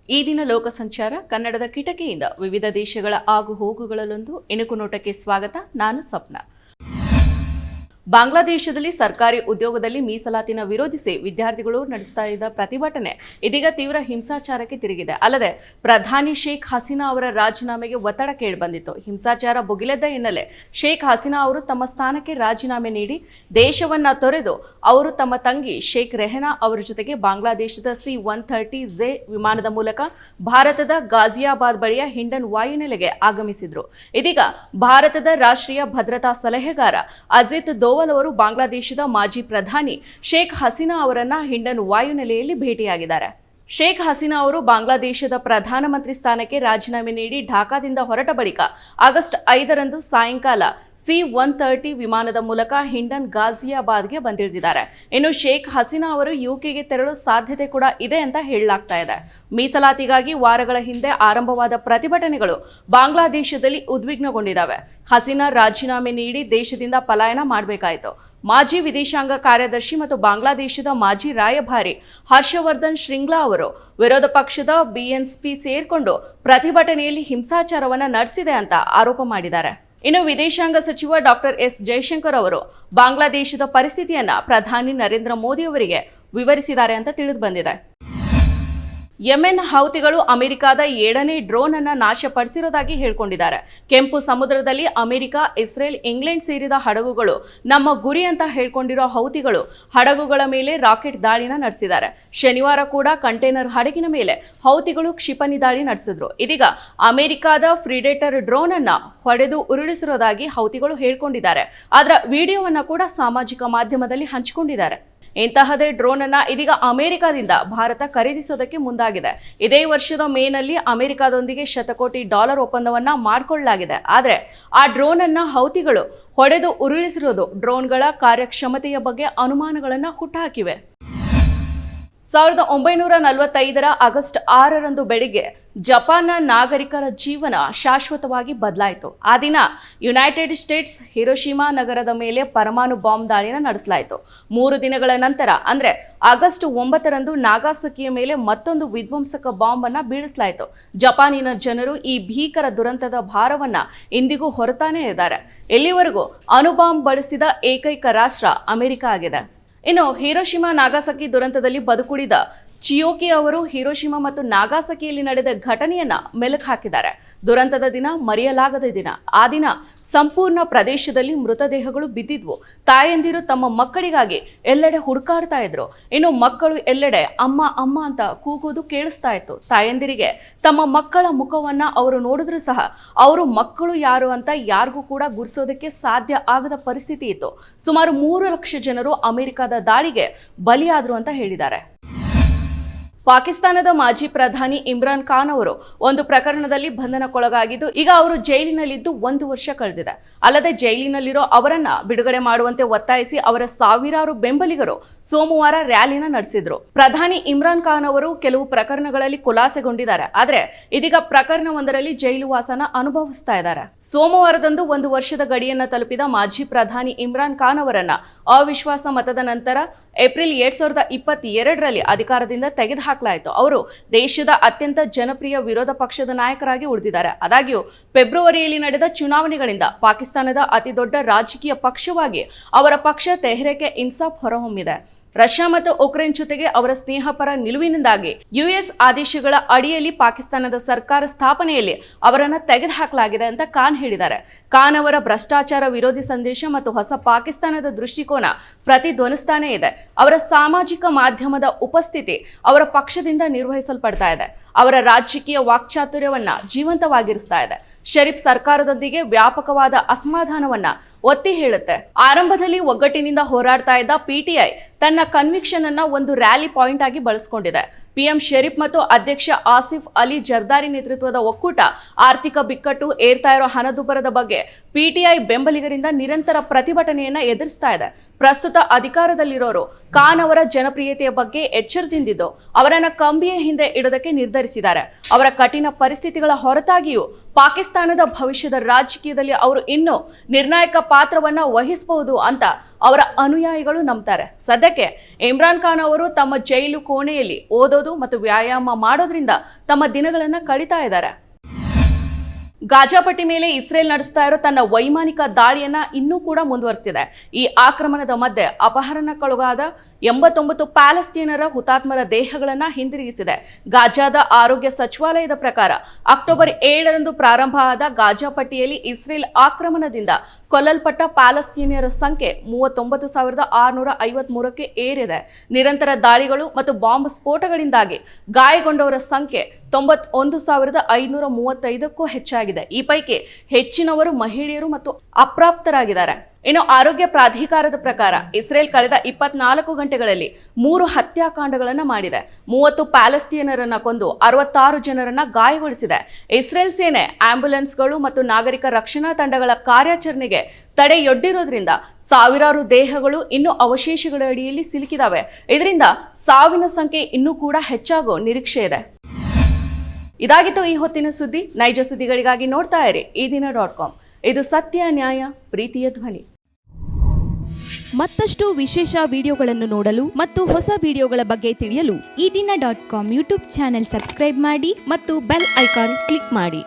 ಈ ದಿನ ಲೋಕ ಸಂಚಾರ ಕನ್ನಡದ ಕಿಟಕಿಯಿಂದ ವಿವಿಧ ದೇಶಗಳ ಆಗು ಹೋಗುಗಳಲ್ಲೊಂದು ಇಣುಕು ನೋಟಕ್ಕೆ ಸ್ವಾಗತ. ನಾನು ಸ್ವಪ್ನ. ಬಾಂಗ್ಲಾದೇಶದಲ್ಲಿ ಸರ್ಕಾರಿ ಉದ್ಯೋಗದಲ್ಲಿ ಮೀಸಲಾತಿನ ವಿರೋಧಿಸಿ ವಿದ್ಯಾರ್ಥಿಗಳು ನಡೆಸ್ತಾ ಇದ್ದ ಪ್ರತಿಭಟನೆ ಇದೀಗ ತೀವ್ರ ಹಿಂಸಾಚಾರಕ್ಕೆ ತಿರುಗಿದೆ. ಅಲ್ಲದೆ ಪ್ರಧಾನಿ ಶೇಖ್ ಹಸೀನಾ ಅವರ ರಾಜೀನಾಮೆಗೆ ಒತ್ತಡ ಕೇಳಿಬಂದಿತ್ತು. ಹಿಂಸಾಚಾರ ಭುಗಿಲೆದ್ದ ಹಿನ್ನೆಲೆ ಶೇಖ್ ಹಸೀನಾ ಅವರು ತಮ್ಮ ಸ್ಥಾನಕ್ಕೆ ರಾಜೀನಾಮೆ ನೀಡಿ ದೇಶವನ್ನ ತೊರೆದು ಅವರು ತಮ್ಮ ತಂಗಿ ಶೇಖ್ ರೆಹನಾ ಅವರ ಜೊತೆಗೆ ಬಾಂಗ್ಲಾದೇಶದ C-130J ವಿಮಾನದ ಮೂಲಕ ಭಾರತದ ಗಾಜಿಯಾಬಾದ್ ಬಳಿಯ ಹಿಂಡನ್ ವಾಯುನೆಲೆಗೆ ಆಗಮಿಸಿದ್ರು. ಇದೀಗ ಭಾರತದ ರಾಷ್ಟ್ರೀಯ ಭದ್ರತಾ ಸಲಹೆಗಾರ ಅಜಿತ್ ದೋವಲ್ ಅವರು ಬಾಂಗ್ಲಾದೇಶದ ಮಾಜಿ ಪ್ರಧಾನಿ ಶೇಖ್ ಹಸೀನಾ ಅವರನ್ನ ಹಿಂಡನ್ ವಾಯುನೆಲೆಯಲ್ಲಿ ಭೇಟಿಯಾಗಿದ್ದಾರೆ. ಶೇಖ್ ಹಸೀನಾ ಅವರು ಬಾಂಗ್ಲಾದೇಶದ ಪ್ರಧಾನಮಂತ್ರಿ ಸ್ಥಾನಕ್ಕೆ ರಾಜೀನಾಮೆ ನೀಡಿ ಢಾಕಾದಿಂದ ಹೊರಟ ಬಳಿಕ ಆಗಸ್ಟ್ 5ರಂದು ಸಾಯಂಕಾಲ C-130 ವಿಮಾನದ ಮೂಲಕ ಹಿಂಡನ್ ಗಾಜಿಯಾಬಾದ್ಗೆ ಬಂದಿಳಿದಿದ್ದಾರೆ. ಇನ್ನು ಶೇಖ್ ಹಸೀನಾ ಅವರು ಯುಕೆಗೆ ತೆರಳೋ ಸಾಧ್ಯತೆ ಕೂಡ ಇದೆ ಅಂತ ಹೇಳಲಾಗ್ತಾ ಇದೆ. ಮೀಸಲಾತಿಗಾಗಿ ವಾರಗಳ ಹಿಂದೆ ಆರಂಭವಾದ ಪ್ರತಿಭಟನೆಗಳು ಬಾಂಗ್ಲಾದೇಶದಲ್ಲಿ ಉದ್ವಿಗ್ನಗೊಂಡಿದ್ದಾವೆ. ಹಸೀನಾ ರಾಜೀನಾಮೆ ನೀಡಿ ದೇಶದಿಂದ ಪಲಾಯನ ಮಾಡಬೇಕಾಯಿತು. ಮಾಜಿ ವಿದೇಶಾಂಗ ಕಾರ್ಯದರ್ಶಿ ಮತ್ತು ಬಾಂಗ್ಲಾದೇಶದ ಮಾಜಿ ರಾಯಭಾರಿ ಹರ್ಷವರ್ಧನ್ ಶ್ರಿಂಗ್ಲಾ ಅವರು ವಿರೋಧ ಪಕ್ಷದ BNP ಸೇರ್ಕೊಂಡು ಪ್ರತಿಭಟನೆಯಲ್ಲಿ ಹಿಂಸಾಚಾರವನ್ನ ನಡೆಸಿದೆ ಅಂತ ಆರೋಪ ಮಾಡಿದ್ದಾರೆ. ಇನ್ನು ವಿದೇಶಾಂಗ ಸಚಿವ ಡಾಕ್ಟರ್ S ಜಯಶಂಕರ್ ಅವರು ಬಾಂಗ್ಲಾದೇಶದ ಪರಿಸ್ಥಿತಿಯನ್ನ ಪ್ರಧಾನಿ ನರೇಂದ್ರ ಮೋದಿ ಅವರಿಗೆ ವಿವರಿಸಿದ್ದಾರೆ ಅಂತ ತಿಳಿದು ಬಂದಿದೆ. ಯೆಮೆನ್ ಹೌತಿಗಳು ಅಮೆರಿಕದ 7ನೇ ಡ್ರೋನ್ ಅನ್ನ ನಾಶಪಡಿಸಿರೋದಾಗಿ ಹೇಳಿಕೊಂಡಿದ್ದಾರೆ. ಕೆಂಪು ಸಮುದ್ರದಲ್ಲಿ ಅಮೆರಿಕ, ಇಸ್ರೇಲ್, ಇಂಗ್ಲೆಂಡ್ ಸೇರಿದ ಹಡಗುಗಳು ನಮ್ಮ ಗುರಿ ಅಂತ ಹೇಳ್ಕೊಂಡಿರೋ ಹೌತಿಗಳು ಹಡಗುಗಳ ಮೇಲೆ ರಾಕೆಟ್ ದಾಳಿನ ನಡೆಸಿದ್ದಾರೆ. ಶನಿವಾರ ಕೂಡ ಕಂಟೈನರ್ ಹಡಗಿನ ಮೇಲೆ ಹೌತಿಗಳು ಕ್ಷಿಪಣಿ ದಾಳಿ ನಡೆಸಿದ್ರು. ಇದೀಗ ಅಮೆರಿಕದ ಪ್ರಿಡೇಟರ್ ಡ್ರೋನ್ ಅನ್ನ ಹೊಡೆದು ಉರುಳಿಸಿರೋದಾಗಿ ಹೌತಿಗಳು ಹೇಳ್ಕೊಂಡಿದ್ದಾರೆ. ಅದರ ವಿಡಿಯೋವನ್ನ ಕೂಡ ಸಾಮಾಜಿಕ ಮಾಧ್ಯಮದಲ್ಲಿ ಹಂಚಿಕೊಂಡಿದ್ದಾರೆ. ಇಂತಹದೇ ಡ್ರೋನ್ ಅನ್ನ ಇದೀಗ ಅಮೆರಿಕದಿಂದ ಭಾರತ ಖರೀದಿಸೋದಕ್ಕೆ ಮುಂದಾಗಿದೆ. ಇದೇ ವರ್ಷದ ಮೇನಲ್ಲಿ ಅಮೆರಿಕದೊಂದಿಗೆ $100 ಕೋಟಿ ಒಪ್ಪಂದವನ್ನ ಮಾಡಿಕೊಳ್ಳಲಾಗಿದೆ. ಆದರೆ ಆ ಡ್ರೋನ್ ಅನ್ನ ಹೌತಿಗಳು ಹೊಡೆದು ಉರುಳಿಸಿರೋದು ಡ್ರೋನ್ಗಳ ಕಾರ್ಯಕ್ಷಮತೆಯ ಬಗ್ಗೆ ಅನುಮಾನಗಳನ್ನ ಹುಟ್ಟುಹಾಕಿವೆ. 1945ರ ಆಗಸ್ಟ್ 6ರಂದು ಬೆಳಿಗ್ಗೆ ಜಪಾನ್ನ ನಾಗರಿಕರ ಜೀವನ ಶಾಶ್ವತವಾಗಿ ಬದಲಾಯಿತು. ಆ ದಿನ ಯುನೈಟೆಡ್ ಸ್ಟೇಟ್ಸ್ ಹಿರೋಶಿಮಾ ನಗರದ ಮೇಲೆ ಪರಮಾಣು ಬಾಂಬ್ ದಾಳಿನ ನಡೆಸಲಾಯಿತು. 3 ದಿನಗಳ ನಂತರ ಅಂದ್ರೆ ಆಗಸ್ಟ್ 9ರಂದು ನಾಗಾಸಕಿಯ ಮೇಲೆ ಮತ್ತೊಂದು ವಿಧ್ವಂಸಕ ಬಾಂಬ್ ಅನ್ನ ಬೀಳಿಸಲಾಯಿತು. ಜಪಾನಿನ ಜನರು ಈ ಭೀಕರ ದುರಂತದ ಭಾರವನ್ನ ಇಂದಿಗೂ ಹೊರತಾನೇ ಇದ್ದಾರೆ. ಇಲ್ಲಿವರೆಗೂ ಅಣುಬಾಂಬ್ ಬಳಸಿದ ಏಕೈಕ ರಾಷ್ಟ್ರ ಅಮೆರಿಕ ಆಗಿದೆ. ಇನ್ನು ಹಿರೋಶಿಮಾ ನಾಗಾಸಕಿ ದುರಂತದಲ್ಲಿ ಬದುಕುಳಿದ ಚಿಯೋಕಿ ಅವರು ಹಿರೋಶಿಮಾ ಮತ್ತು ನಾಗಾಸಕಿಯಲ್ಲಿ ನಡೆದ ಘಟನೆಯನ್ನ ಮೆಲುಕು ಹಾಕಿದ್ದಾರೆ. ದುರಂತದ ದಿನ ಮರೆಯಲಾಗದ ದಿನ. ಆ ದಿನ ಸಂಪೂರ್ಣ ಪ್ರದೇಶದಲ್ಲಿ ಮೃತದೇಹಗಳು ಬಿದ್ದಿದ್ವು. ತಾಯಂದಿರು ತಮ್ಮ ಮಕ್ಕಳಿಗಾಗಿ ಎಲ್ಲೆಡೆ ಹುಡುಕಾಡ್ತಾ ಇದ್ರು. ಇನ್ನು ಮಕ್ಕಳು ಎಲ್ಲೆಡೆ ಅಮ್ಮ ಅಮ್ಮ ಅಂತ ಕೂಗೋದು ಕೇಳಿಸ್ತಾ ಇತ್ತು. ತಾಯಂದಿರಿಗೆ ತಮ್ಮ ಮಕ್ಕಳ ಮುಖವನ್ನ ಅವರು ನೋಡಿದ್ರು ಸಹ ಅವರು ಮಕ್ಕಳು ಯಾರು ಅಂತ ಯಾರಿಗೂ ಕೂಡ ಗುರ್ಸೋದಕ್ಕೆ ಸಾಧ್ಯ ಆಗದ ಪರಿಸ್ಥಿತಿ ಇತ್ತು. ಸುಮಾರು 3 ಲಕ್ಷ ಜನರು ಅಮೆರಿಕದ ದಾಳಿಗೆ ಬಲಿಯಾದ್ರು ಅಂತ ಹೇಳಿದ್ದಾರೆ. ಪಾಕಿಸ್ತಾನದ ಮಾಜಿ ಪ್ರಧಾನಿ ಇಮ್ರಾನ್ ಖಾನ್ ಅವರು ಒಂದು ಪ್ರಕರಣದಲ್ಲಿ ಬಂಧನಕ್ಕೊಳಗಾಗಿದ್ದು ಈಗ ಅವರು ಜೈಲಿನಲ್ಲಿದ್ದು 1 ವರ್ಷ ಕಳೆದಿದೆ. ಅಲ್ಲದೆ ಜೈಲಿನಲ್ಲಿರೋ ಅವರನ್ನ ಬಿಡುಗಡೆ ಮಾಡುವಂತೆ ಒತ್ತಾಯಿಸಿ ಅವರ ಸಾವಿರಾರು ಬೆಂಬಲಿಗರು ಸೋಮವಾರ ರ್ಯಾಲಿನ ನಡೆಸಿದ್ರು. ಪ್ರಧಾನಿ ಇಮ್ರಾನ್ ಖಾನ್ ಅವರು ಕೆಲವು ಪ್ರಕರಣಗಳಲ್ಲಿ ಖುಲಾಸೆಗೊಂಡಿದ್ದಾರೆ. ಆದ್ರೆ ಇದೀಗ ಪ್ರಕರಣವೊಂದರಲ್ಲಿ ಜೈಲು ವಾಸನ ಅನುಭವಿಸ್ತಾ ಇದ್ದಾರೆ. ಸೋಮವಾರದಂದು 1 ವರ್ಷದ ಗಡಿಯನ್ನ ತಲುಪಿದ ಮಾಜಿ ಪ್ರಧಾನಿ ಇಮ್ರಾನ್ ಖಾನ್ ಅವರನ್ನ ಅವಿಶ್ವಾಸ ಮತದ ನಂತರ ಏಪ್ರಿಲ್ 2022ರಲ್ಲಿ ಅಧಿಕಾರದಿಂದ ತೆಗೆದುಹಾಕಲಾಯಿತು. ಅವರು ದೇಶದ ಅತ್ಯಂತ ಜನಪ್ರಿಯ ವಿರೋಧ ಪಕ್ಷದ ನಾಯಕರಾಗಿ ಉಳಿದಿದ್ದಾರೆ. ಆದಾಗ್ಯೂ ಫೆಬ್ರವರಿಯಲ್ಲಿ ನಡೆದ ಚುನಾವಣೆಗಳಿಂದ ಪಾಕಿಸ್ತಾನದ ಅತಿದೊಡ್ಡ ರಾಜಕೀಯ ಪಕ್ಷವಾಗಿ ಅವರ ಪಕ್ಷ ತೆಹ್ರಿಕ್ ಇನ್ಸಾಫ್ ಹೊರಹೊಮ್ಮಿದೆ. ರಷ್ಯಾ ಮತ್ತು ಉಕ್ರೇನ್ ಜೊತೆಗೆ ಅವರ ಸ್ನೇಹಪರ ನಿಲುವಿನಿಂದಾಗಿ US ಆದೇಶಗಳ ಅಡಿಯಲ್ಲಿ ಪಾಕಿಸ್ತಾನದ ಸರ್ಕಾರ ಸ್ಥಾಪನೆಯಲ್ಲಿ ಅವರನ್ನು ತೆಗೆದುಹಾಕಲಾಗಿದೆ ಅಂತ ಖಾನ್ ಹೇಳಿದ್ದಾರೆ. ಖಾನ್ ಅವರ ಭ್ರಷ್ಟಾಚಾರ ವಿರೋಧಿ ಸಂದೇಶ ಮತ್ತು ಹೊಸ ಪಾಕಿಸ್ತಾನದ ದೃಷ್ಟಿಕೋನ ಪ್ರತಿಧ್ವನಿಸ್ತಾನೇ ಇದೆ. ಅವರ ಸಾಮಾಜಿಕ ಮಾಧ್ಯಮದ ಉಪಸ್ಥಿತಿ ಅವರ ಪಕ್ಷದಿಂದ ನಿರ್ವಹಿಸಲ್ಪಡ್ತಾ ಇದೆ. ಅವರ ರಾಜಕೀಯ ವಾಕ್ಚಾತುರ್ಯವನ್ನ ಜೀವಂತವಾಗಿರಿಸ್ತಾ ಇದೆ. ಶರೀಫ್ ಸರ್ಕಾರದೊಂದಿಗೆ ವ್ಯಾಪಕವಾದ ಅಸಮಾಧಾನವನ್ನ ಒತ್ತಿ ಹೇಳುತ್ತೆ. ಆರಂಭದಲ್ಲಿ ಒಗ್ಗಟ್ಟಿನಿಂದ ಹೋರಾಡ್ತಾ ಇದ್ದ PTI ತನ್ನ ಕನ್ವಿಕ್ಷನ್ ಅನ್ನ ಒಂದು ರ್ಯಾಲಿ ಪಾಯಿಂಟ್ ಆಗಿ ಬಳಸಿಕೊಂಡಿದೆ. PM ಶರೀಫ್ ಮತ್ತು ಅಧ್ಯಕ್ಷ ಆಸಿಫ್ ಅಲಿ ಜರ್ದಾರಿ ನೇತೃತ್ವದ ಒಕ್ಕೂಟ ಆರ್ಥಿಕ ಬಿಕ್ಕಟ್ಟು, ಏರ್ತಾ ಇರೋ ಹಣದುಬ್ಬರದ ಬಗ್ಗೆ PTI ಬೆಂಬಲಿಗರಿಂದ ನಿರಂತರ ಪ್ರತಿಭಟನೆಯನ್ನ ಎದುರಿಸ್ತಾ ಇದೆ. ಪ್ರಸ್ತುತ ಅಧಿಕಾರದಲ್ಲಿರೋರು ಖಾನ್ ಅವರ ಜನಪ್ರಿಯತೆಯ ಬಗ್ಗೆ ಎಚ್ಚರದಿಂದಿದ್ದು ಅವರನ್ನ ಕಂಬಿಯ ಹಿಂದೆ ಇಡೋದಕ್ಕೆ ನಿರ್ಧರಿಸಿದ್ದಾರೆ. ಅವರ ಕಠಿಣ ಪರಿಸ್ಥಿತಿಗಳ ಹೊರತಾಗಿಯೂ ಪಾಕಿಸ್ತಾನದ ಭವಿಷ್ಯದ ರಾಜಕೀಯದಲ್ಲಿ ಅವರು ಇನ್ನೂ ನಿರ್ಣಾಯಕ ಪಾತ್ರವನ್ನ ವಹಿಸಬಹುದು ಅಂತ ಅವರ ಅನುಯಾಯಿಗಳು ನಂಬ್ತಾರೆ. ಸದ್ಯಕ್ಕೆ ಇಮ್ರಾನ್ ಖಾನ್ ಅವರು ತಮ್ಮ ಜೈಲು ಕೋಣೆಯಲ್ಲಿ ಓದೋದು ಮತ್ತು ವ್ಯಾಯಾಮ ಮಾಡೋದ್ರಿಂದ ತಮ್ಮ ದಿನಗಳನ್ನ ಕಳೀತಾ ಇದ್ದಾರೆ. ಗಾಜಾ ಪಟ್ಟಿ ಮೇಲೆ ಇಸ್ರೇಲ್ ನಡೆಸ್ತಾ ಇರೋ ತನ್ನ ವೈಮಾನಿಕ ದಾಳಿಯನ್ನ ಇನ್ನೂ ಕೂಡ ಮುಂದುವರಿಸಿದೆ. ಈ ಆಕ್ರಮಣದ ಮಧ್ಯೆ ಅಪಹರಣಕ್ಕೊಳಗಾದ 89 ಪ್ಯಾಲೆಸ್ತೀನರ ಹುತಾತ್ಮರ ದೇಹಗಳನ್ನ ಹಿಂದಿರುಗಿಸಿದೆ. ಗಾಜಾದ ಆರೋಗ್ಯ ಸಚಿವಾಲಯದ ಪ್ರಕಾರ ಅಕ್ಟೋಬರ್ 7ರಂದು ಪ್ರಾರಂಭ ಆದ ಗಾಜಾ ಪಟ್ಟಿಯಲ್ಲಿ ಇಸ್ರೇಲ್ ಆಕ್ರಮಣದಿಂದ ಕೊಲ್ಲಲ್ಪಟ್ಟ ಪ್ಯಾಲೆಸ್ತೀನಿಯರ ಸಂಖ್ಯೆ 39,653ಕ್ಕೆ ಏರಿದೆ. ನಿರಂತರ ದಾಳಿಗಳು ಮತ್ತು ಬಾಂಬ್ ಸ್ಫೋಟಗಳಿಂದಾಗಿ ಗಾಯಗೊಂಡವರ ಸಂಖ್ಯೆ 91,535ಕ್ಕೂ ಹೆಚ್ಚಾಗಿದೆ. ಈ ಪೈಕಿ ಹೆಚ್ಚಿನವರು ಮಹಿಳೆಯರು ಮತ್ತು ಅಪ್ರಾಪ್ತರಾಗಿದ್ದಾರೆ. ಇನ್ನು ಆರೋಗ್ಯ ಪ್ರಾಧಿಕಾರದ ಪ್ರಕಾರ ಇಸ್ರೇಲ್ ಕಳೆದ 24 ಗಂಟೆಗಳಲ್ಲಿ 3 ಹತ್ಯಾಕಾಂಡಗಳನ್ನು ಮಾಡಿದೆ. 30 ಪ್ಯಾಲೆಸ್ತೀನರನ್ನ ಕೊಂದು 66 ಜನರನ್ನ ಗಾಯಗೊಳಿಸಿದೆ. ಇಸ್ರೇಲ್ ಸೇನೆ ಆಂಬ್ಯುಲೆನ್ಸ್ಗಳು ಮತ್ತು ನಾಗರಿಕ ರಕ್ಷಣಾ ತಂಡಗಳ ಕಾರ್ಯಾಚರಣೆಗೆ ತಡೆಯೊಡ್ಡಿರೋದ್ರಿಂದ ಸಾವಿರಾರು ದೇಹಗಳು ಇನ್ನೂ ಅವಶೇಷಗಳ ಅಡಿಯಲ್ಲಿ ಸಿಲುಕಿದಾವೆ. ಇದರಿಂದ ಸಾವಿನ ಸಂಖ್ಯೆ ಇನ್ನೂ ಕೂಡ ಹೆಚ್ಚಾಗೋ ನಿರೀಕ್ಷೆ ಇದೆ. ಇದಾಗಿತ್ತು ಈ ಹೊತ್ತಿನ ಸುದ್ದಿ. ನೈಜ ಸುದ್ದಿಗಳಿಗಾಗಿ ನೋಡ್ತಾ ಇರಿ ಈದಿನ.com. ಇದು ಸತ್ಯ, ನ್ಯಾಯ, ಪ್ರೀತಿಯ ಧ್ವನಿ. ಮತ್ತಷ್ಟು ವಿಶೇಷ ವಿಡಿಯೋಗಳನ್ನು ನೋಡಲು ಮತ್ತು ಹೊಸ ವಿಡಿಯೋಗಳ ಬಗ್ಗೆ ತಿಳಿಯಲು ಈದಿನ.com ಯೂಟ್ಯೂಬ್ ಚಾನೆಲ್ ಸಬ್ಸ್ಕ್ರೈಬ್ ಮಾಡಿ ಮತ್ತು ಬೆಲ್ ಐಕಾನ್ ಕ್ಲಿಕ್ ಮಾಡಿ.